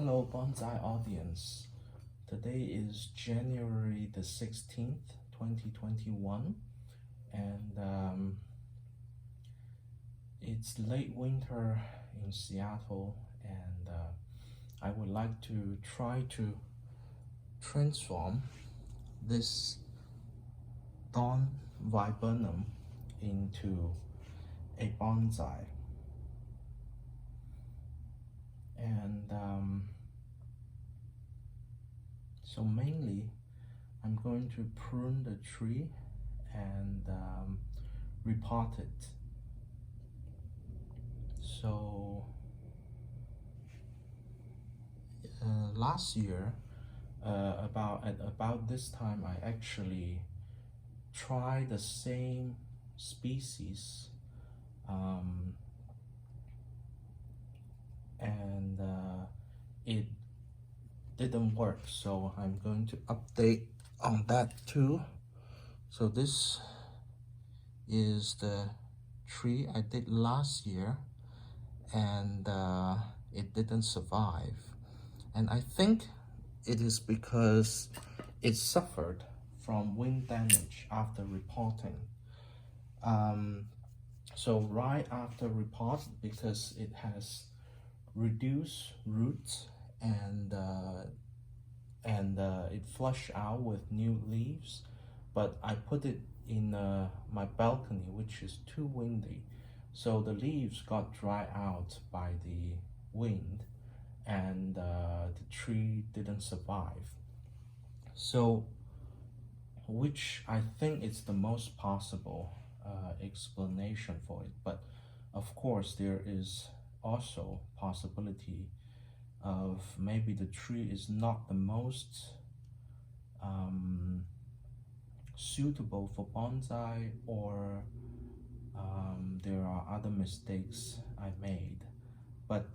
Hello, Bonsai audience. Today is January the 16th, 2021, and it's late winter in Seattle, and I would like to try to transform this Dawn Viburnum into a bonsai. And so mainly I'm going to prune the tree and repot it. So last year, at about this time, I actually tried the same species, and it didn't work. So I'm going to update on that too. So this is the tree I did last year, and it didn't survive. And I think it is because it suffered from wind damage after repotting. So right after repot, because it has reduced roots and it flushed out with new leaves, but I put it in my balcony, which is too windy, so the leaves got dried out by the wind, and the tree didn't survive. So, which I think is the most possible explanation for it, but of course there is also possibility of maybe the tree is not the most suitable for bonsai, or there are other mistakes I made. But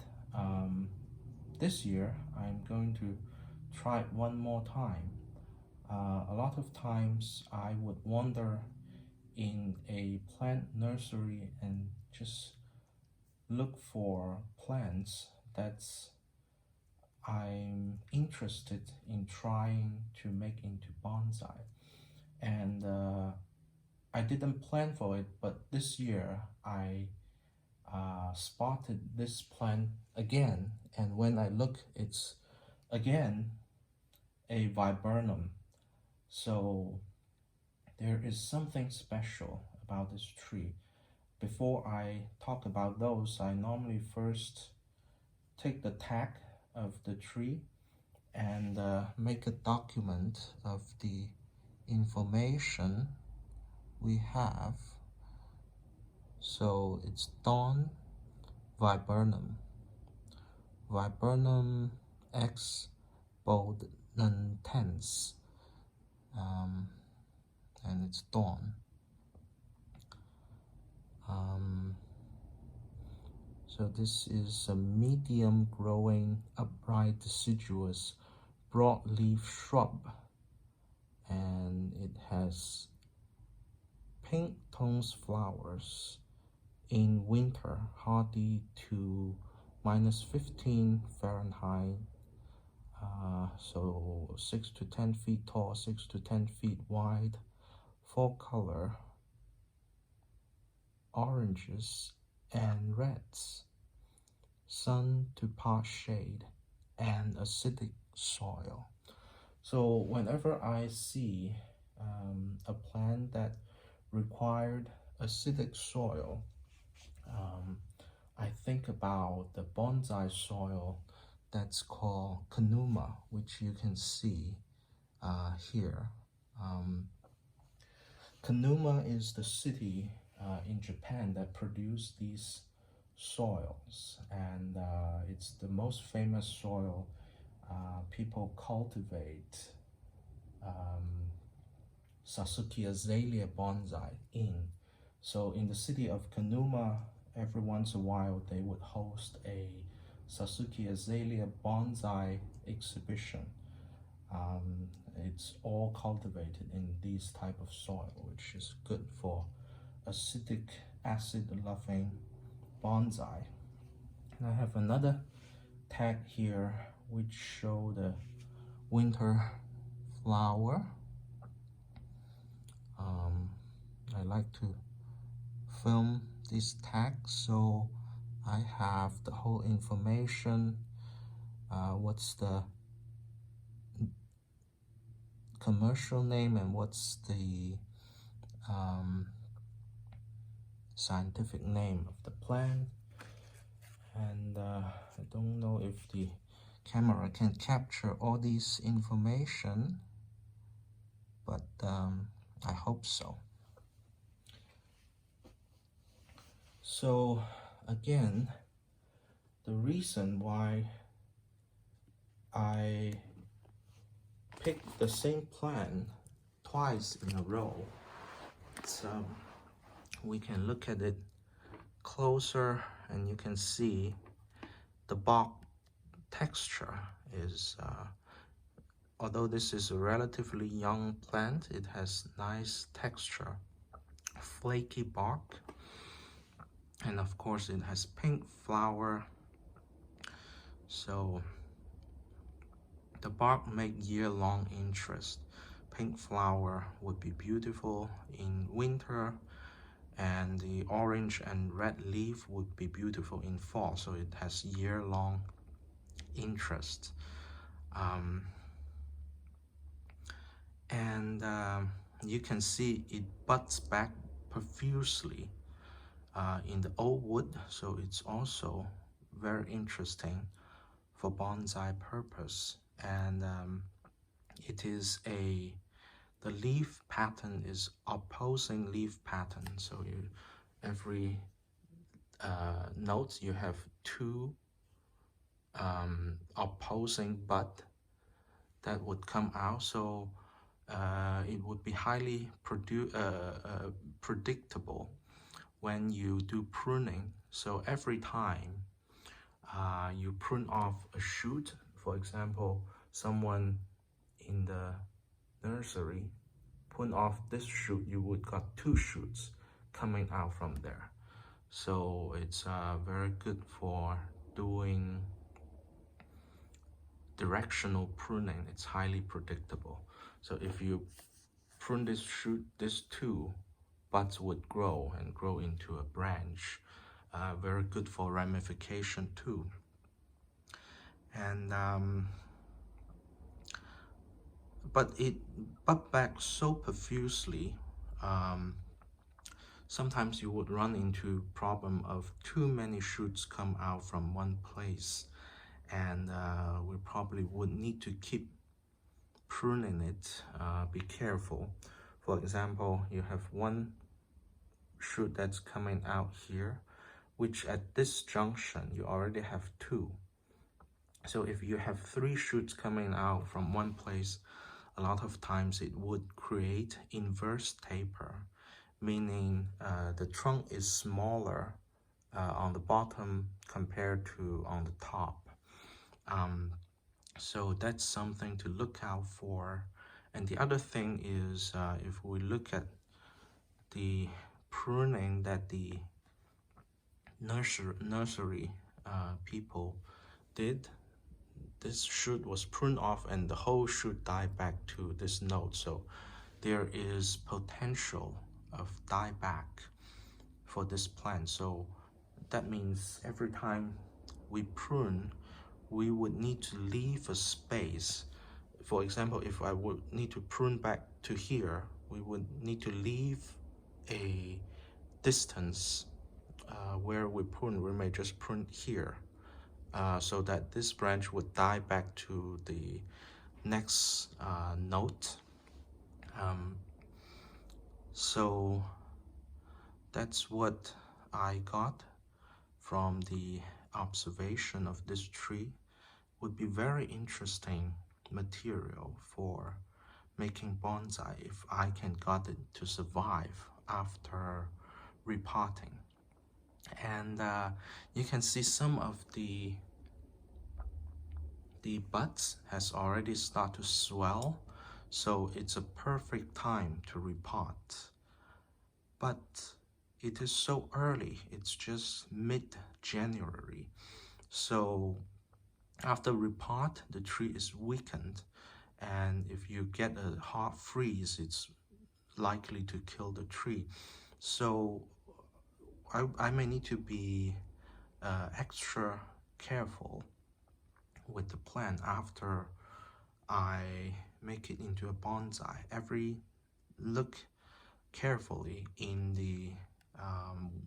this year I'm going to try it one more time. A lot of times I would wander in a plant nursery and just look for plants that's I'm interested in trying to make into bonsai. And I didn't plan for it, but this year I spotted this plant again, and when I look, it's again a viburnum. So there is something special about this tree. Before I talk about those, I normally first take the tag of the tree and make a document of the information we have. So it's Dawn Viburnum, Viburnum X Boldnantens, and it's Dawn. So this is a medium growing upright deciduous broadleaf shrub, and it has pink tones flowers in winter, hardy to -15 Fahrenheit, so 6 to 10 feet tall, 6 to 10 feet wide, 4-color oranges and reds, sun to part shade, and acidic soil. So whenever I see a plant that required acidic soil, I think about the bonsai soil that's called Kanuma, which you can see here. Kanuma is the city in Japan that produced these soils, and it's the most famous soil people cultivate Sasuke azalea bonsai in. So in the city of Kanuma, every once in a while they would host a Sasuke azalea bonsai exhibition. It's all cultivated in this type of soil, which is good for acidic, acid-loving bonsai. And I have another tag here which show the winter flower. I like to film these tags, so I have the whole information. What's the commercial name and what's the scientific name of the plant. And I don't know if the camera can capture all this information, but I hope so. So again, the reason why I picked the same plant twice in a row, we can look at it closer and you can see the bark texture is, although this is a relatively young plant, it has nice texture, flaky bark, and of course it has pink flower. So the bark make year-long interest. Pink flower would be beautiful in winter, and the orange and red leaf would be beautiful in fall. So it has year-long interest. You can see it buds back profusely in the old wood, so it's also very interesting for bonsai purpose. And it is the leaf pattern is opposing leaf pattern, so every note you have two opposing bud that would come out, so it would be highly predictable when you do pruning. So every time you prune off a shoot, for example, someone in the nursery prune off this shoot, you would got two shoots coming out from there. So it's very good for doing directional pruning. It's highly predictable. So if you prune this shoot, these two buds would grow and grow into a branch. Very good for ramification too. And but it bud back so profusely, sometimes you would run into problem of too many shoots come out from one place, and we probably would need to keep pruning it. Be careful. For example, you have one shoot that's coming out here, which at this junction you already have two. So if you have three shoots coming out from one place, a lot of times it would create inverse taper, meaning the trunk is smaller on the bottom compared to on the top. So that's something to look out for. And the other thing is, if we look at the pruning that the nursery people did, this shoot was pruned off and the whole shoot died back to this node. So there is potential of dieback for this plant. So that means every time we prune, we would need to leave a space. For example, if I would need to prune back to here, we would need to leave a distance where we prune. We may just prune here, so that this branch would die back to the next note. So that's what I got from the observation of this tree. Would be very interesting material for making bonsai if I can get it to survive after repotting. And you can see some of the buds has already started to swell, so it's a perfect time to repot. But it is so early, it's just mid-January, so After repot, the tree is weakened, and if you get a hard freeze, it's likely to kill the tree. So I may need to be extra careful with the plant after I make it into a bonsai. Look carefully in the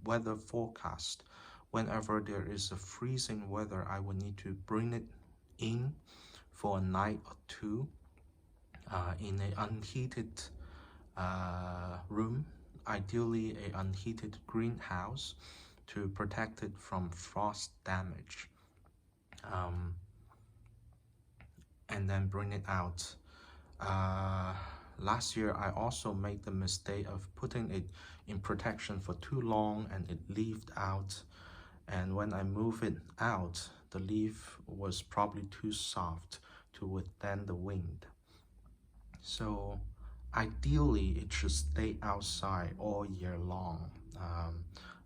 weather forecast. Whenever there is a freezing weather, I will need to bring it in for a night or two in an unheated room, ideally an unheated greenhouse, to protect it from frost damage, and then bring it out. Last year, I also made the mistake of putting it in protection for too long, and it leafed out. And when I move it out, the leaf was probably too soft to withstand the wind. So ideally, it should stay outside all year long,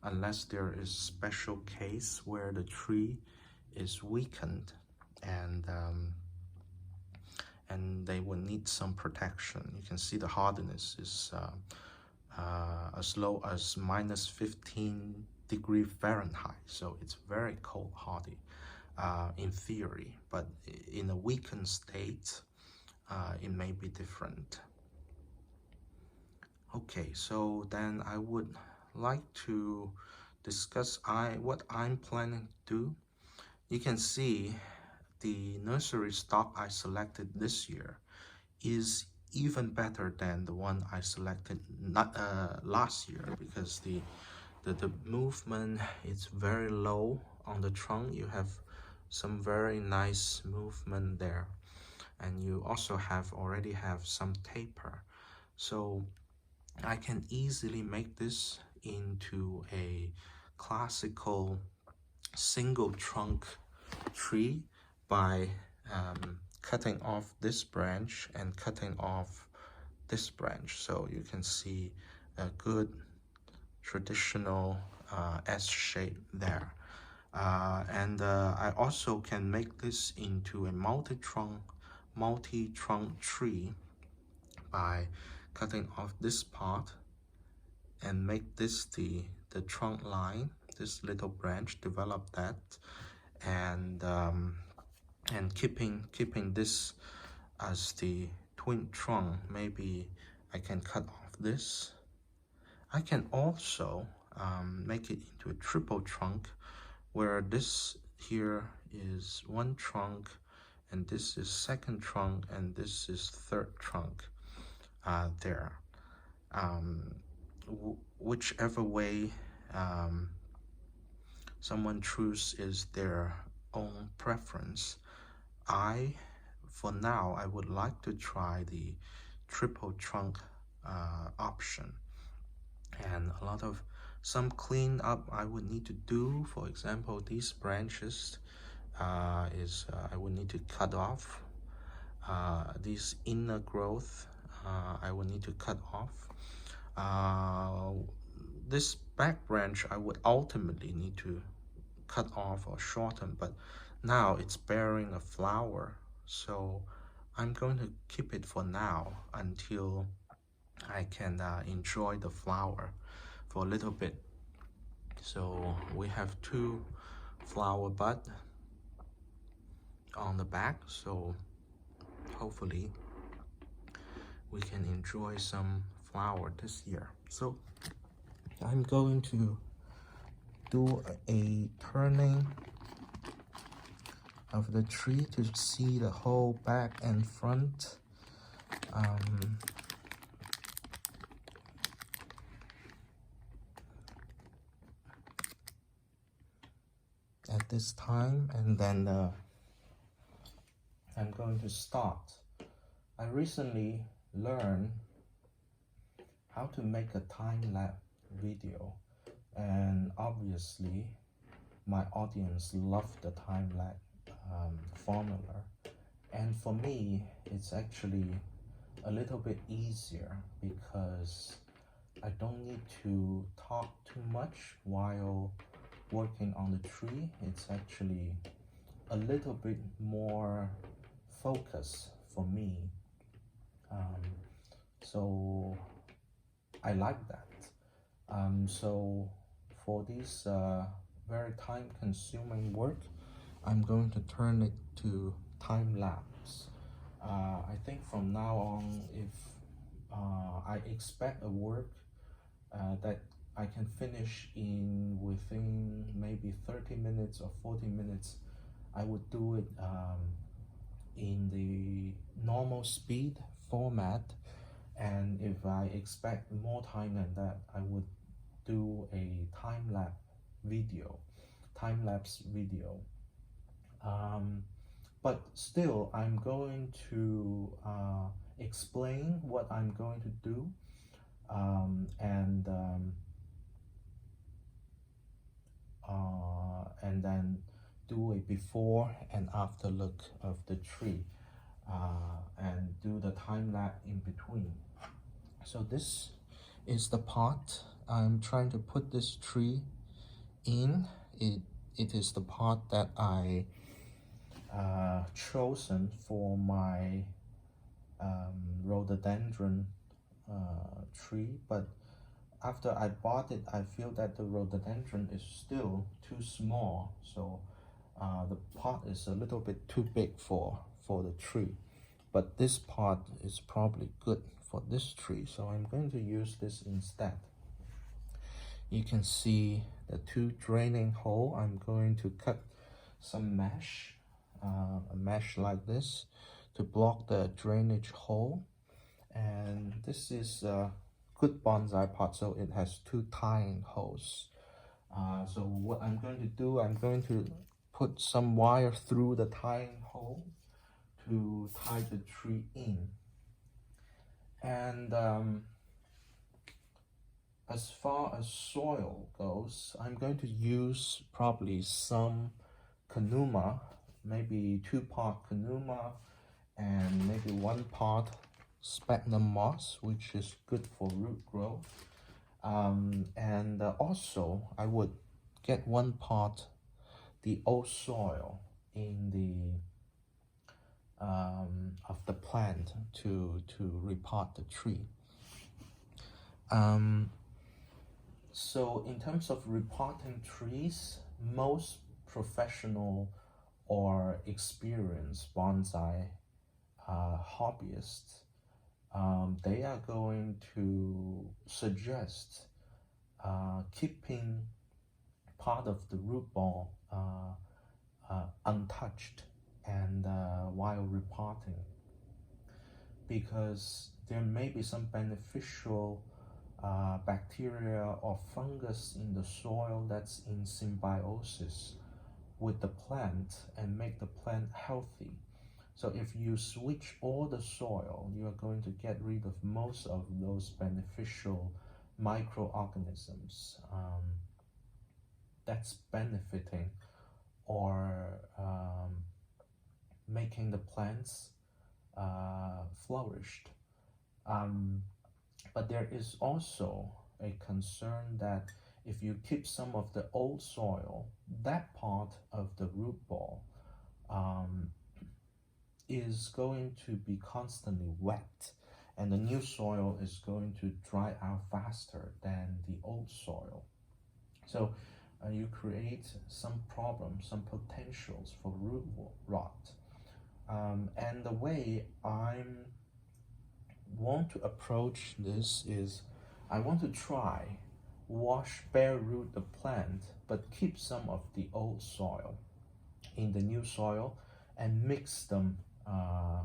unless there is special case where the tree is weakened and they will need some protection. You can see the hardiness is as low as -15 degrees Fahrenheit, so it's very cold hardy in theory, but in a weakened state it may be different. Okay, so then I would like to discuss what I'm planning to do. You can see the nursery stock I selected this year is even better than the one I selected last year, because the movement is very low on the trunk. You have some very nice movement there, and you also already have some taper, so I can easily make this into a classical single trunk tree by cutting off this branch and cutting off this branch. So you can see a good traditional S shape there. And I also can make this into a multi-trunk tree by cutting off this part and make this the trunk line, this little branch, develop that, and keeping this as the twin trunk. Maybe I can cut off this. I can also make it into a triple trunk, where this here is one trunk, and this is second trunk, and this is third trunk there. Whichever way someone chooses is their own preference. For now, I would like to try the triple trunk option, and some cleanup I would need to do. For example, these branches I would need to cut off. This inner growth I will need to cut off. This back branch I would ultimately need to cut off or shorten, but now it's bearing a flower, so I'm going to keep it for now until I can enjoy the flower for a little bit. So we have 2 flower buds on the back, so hopefully we can enjoy some flower this year. So I'm going to do a turning of the tree to see the whole back and front. At this time, and then I'm going to start. I recently learned how to make a time-lapse video, and obviously my audience loved the time-lapse formula, and for me it's actually a little bit easier because I don't need to talk too much while working on the tree. It's actually a little bit more focus for me. So I like that. So for this very time-consuming work, I'm going to turn it to time lapse. I think from now on, if I expect a work that I can finish within maybe 30 minutes or 40 minutes, I would do it in the normal speed format. And if I expect more time than that, I would do a time-lapse video. But still, I'm going to explain what I'm going to do, and then do a before and after look of the tree, and do the time lapse in between. So this is the pot I'm trying to put this tree in. It is the pot that I chosen for my rhododendron tree, but after I bought it, I feel that the rhododendron is still too small, so the pot is a little bit too big for the tree. But this pot is probably good for this tree, so I'm going to use this instead. You can see the two draining hole. I'm going to cut some mesh, a mesh like this, to block the drainage hole. And this is a good bonsai pot, so it has two tying holes. So what I'm going to do, I'm going to put some wire through the tying hole to tie the tree in. And as far as soil goes, I'm going to use probably some Kanuma, maybe 2-part Kanuma and maybe 1-part sphagnum moss, which is good for root growth. And also I would get 1 part the old soil in the of the plant to repot the tree. So in terms of repotting trees, most professional or experienced bonsai hobbyists, they are going to suggest keeping part of the root ball untouched and while repotting, because there may be some beneficial bacteria or fungus in the soil that's in symbiosis with the plant and make the plant healthy. So if you switch all the soil, you are going to get rid of most of those beneficial microorganisms that's benefiting or making the plants flourished. But there is also a concern that if you keep some of the old soil, that part of the root ball is going to be constantly wet, and the new soil is going to dry out faster than the old soil. So you create some problems, some potentials for root rot. And the way I want to approach this is, I want to try wash bare root the plant, but keep some of the old soil in the new soil and mix them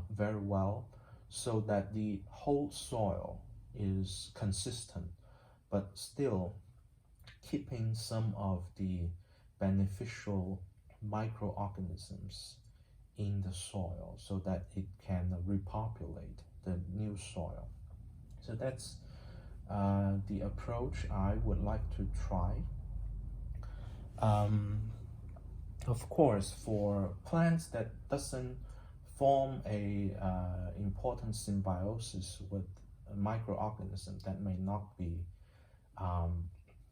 very well, so that the whole soil is consistent, but still keeping some of the beneficial microorganisms in the soil so that it can repopulate the new soil. So that's the approach I would like to try. Of course, for plants that doesn't form a important symbiosis with a microorganism, that may not be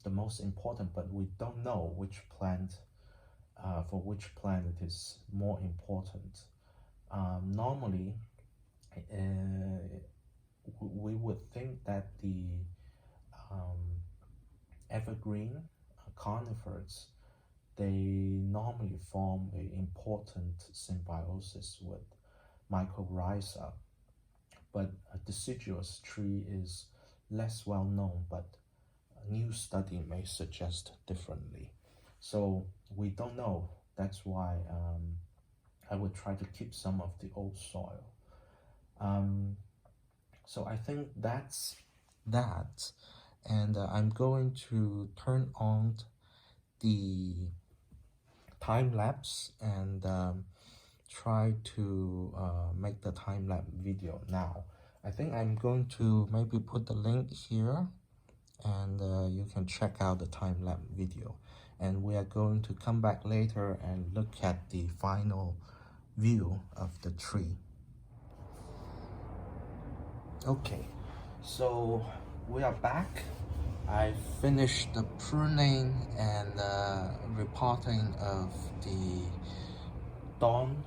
the most important, but we don't know which plant for which plant it is more important. Normally, we would think that the um, evergreen conifers, they normally form an important symbiosis with mycorrhiza, but a deciduous tree is less well known, but a new study may suggest differently. So we don't know. That's why I would try to keep some of the old soil. So I think that's that. And I'm going to turn on the time lapse and try to make the time lapse video now. I think I'm going to maybe put the link here, and you can check out the time lapse video. And we are going to come back later and look at the final view of the tree. Okay, so we are back. I finished the pruning and repotting of the Dawn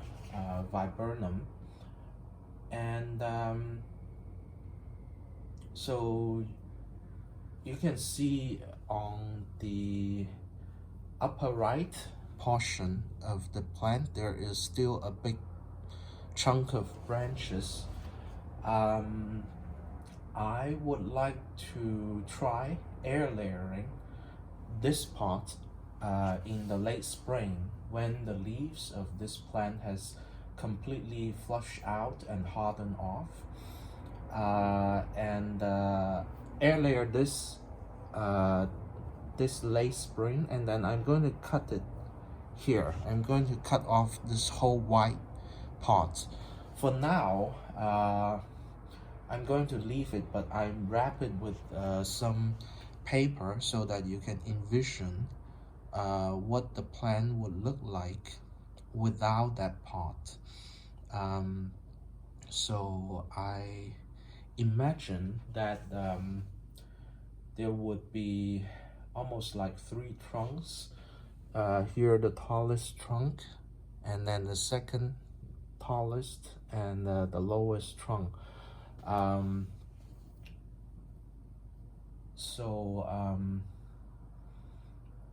Viburnum, and so you can see on the upper right portion of the plant there is still a big chunk of branches. I would like to try air layering this part in the late spring when the leaves of this plant has completely flushed out and hardened off, and air layer this this late spring, and then I'm going to cut it here. I'm going to cut off this whole white part. For now, I'm going to leave it, but I wrap it with some paper so that you can envision what the plant would look like without that part. So I imagine that there would be almost like 3 trunks. Here the tallest trunk, and then the second tallest, and the lowest trunk.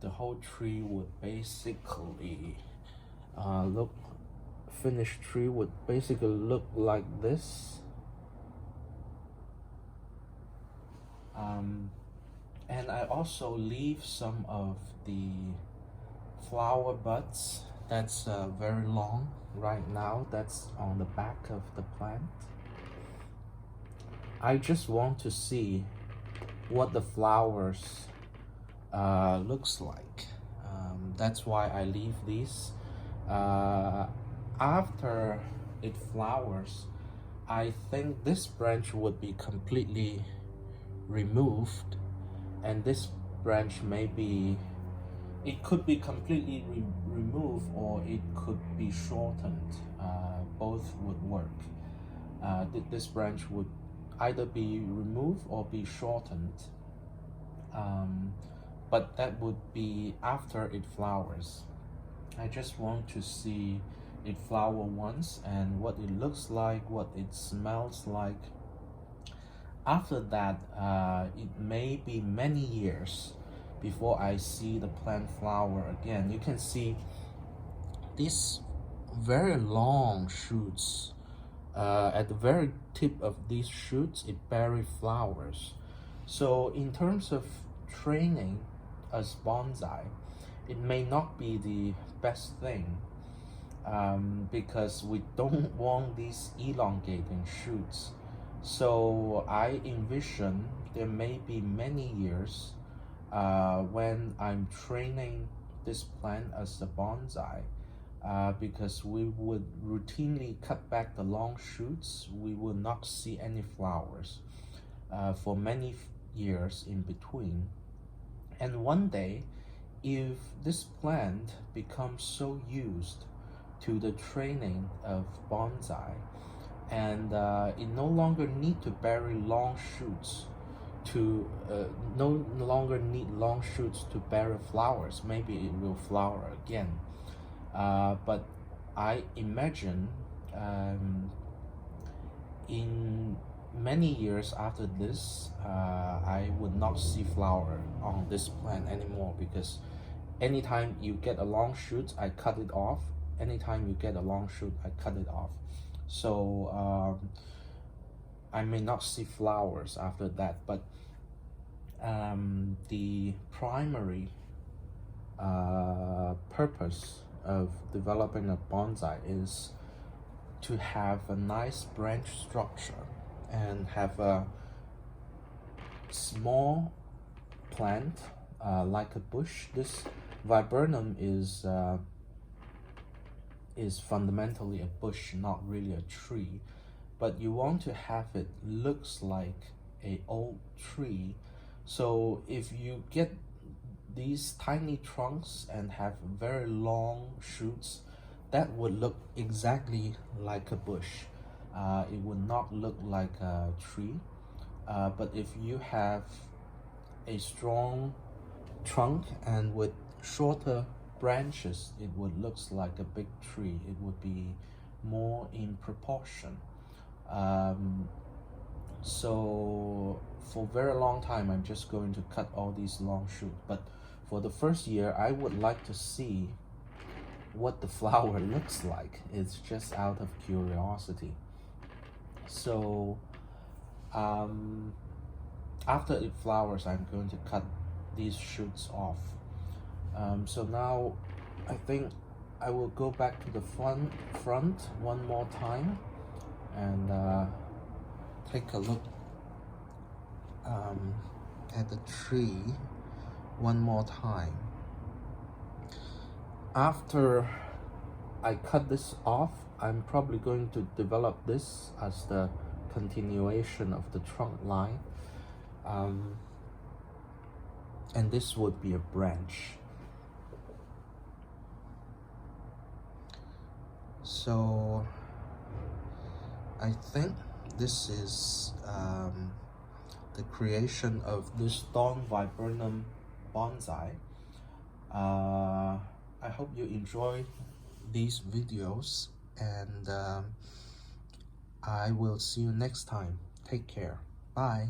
The whole tree would basically finished tree would basically look like this. And I also leave some of the flower buds that's very long right now, that's on the back of the plant. I just want to see what the flowers looks like. That's why I leave these. After it flowers, I think this branch would be completely removed, and this branch it could be completely removed, or it could be shortened. Both would work. This branch would either be removed or be shortened, but that would be after it flowers. I just want to see it flower once and what it looks like, what it smells like. After that, it may be many years before I see the plant flower again. You can see these very long shoots. At the very tip of these shoots, it bears flowers. So in terms of training as bonsai, it may not be the best thing, because we don't want these elongating shoots. So I envision there may be many years when I'm training this plant as a bonsai, because we would routinely cut back the long shoots. We will not see any flowers for many years in between. And one day, if this plant becomes so used to the training of bonsai, and it no longer need to bury long shoots no longer need long shoots to bear flowers, maybe it will flower again. But I imagine in many years after this, I would not see flower on this plant anymore, because anytime you get a long shoot, I cut it off. Anytime you get a long shoot, I cut it off. So I may not see flowers after that, but the primary purpose of developing a bonsai is to have a nice branch structure and have a small plant like a bush. This viburnum is fundamentally a bush, not really a tree, but you want to have it looks like a old tree. So if you get these tiny trunks and have very long shoots, that would look exactly like a bush. It would not look like a tree. But if you have a strong trunk and with shorter branches, it would look like a big tree. It would be more in proportion. So for a very long time, I'm just going to cut all these long shoots. But for the first year, I would like to see what the flower looks like. It's just out of curiosity. So after it flowers, I'm going to cut these shoots off. So now I think I will go back to the front one more time and take a look at the tree one more time. After I cut this off, I'm probably going to develop this as the continuation of the trunk line, and this would be a branch. So I think this is the creation of this Dawn Viburnum bonsai. I hope you enjoy these videos, and I will see you next time. Take care. Bye.